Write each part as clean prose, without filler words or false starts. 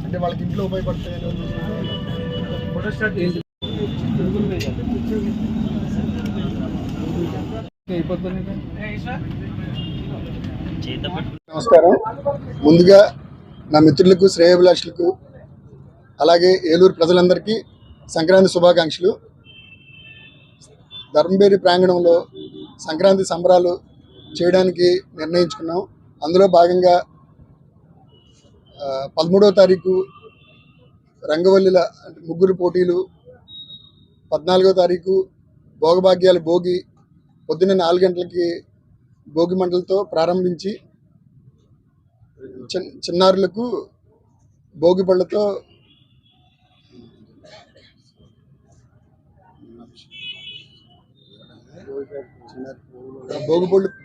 అంటే వాళ్ళకి ఇంట్లో ఉపయోగపడతాయి. నమస్కారం. ముందుగా నా మిత్రులకు, శ్రేయోభిలాషులకు, అలాగే ఏలూరు ప్రజలందరికీ సంక్రాంతి శుభాకాంక్షలు. ధర్మబేరి ప్రాంగణంలో సంక్రాంతి సంబరాలు చేయడానికి నిర్ణయించుకున్నాం. అందులో భాగంగా 13వ తారీఖు రంగవల్లిల ముగ్గురు పోటీలు, 14వ తారీఖు భోగభాగ్యాల భోగి పొద్దున్న 4 గంటలకి భోగి మంటలతో ప్రారంభించి చిన్నారులకు భోగి పళ్ళతో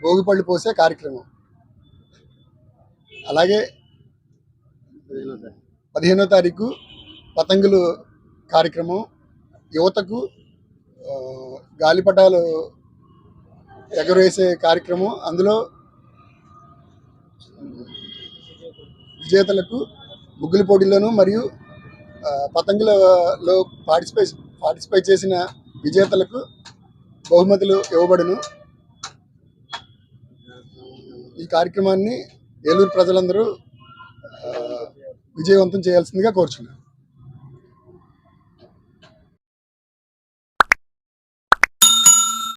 భోగి పళ్ళు పోసే కార్యక్రమం. అలాగే 15వ తారీఖు పతంగులు కార్యక్రమం, యువతకు గాలిపటాలు ఎగరవేసే కార్యక్రమం. అందులో విజేతలకు ముగ్గుల పోటీలను మరియు పతంగులలో పార్టిసిపేట్ చేసిన విజేతలకు బహుమతులు ఇవ్వబడును. ఈ కార్యక్రమాన్ని ఏలూరు ప్రజలందరూ విజయవంతం చేయాల్సిందిగా కోరుచున్నాను.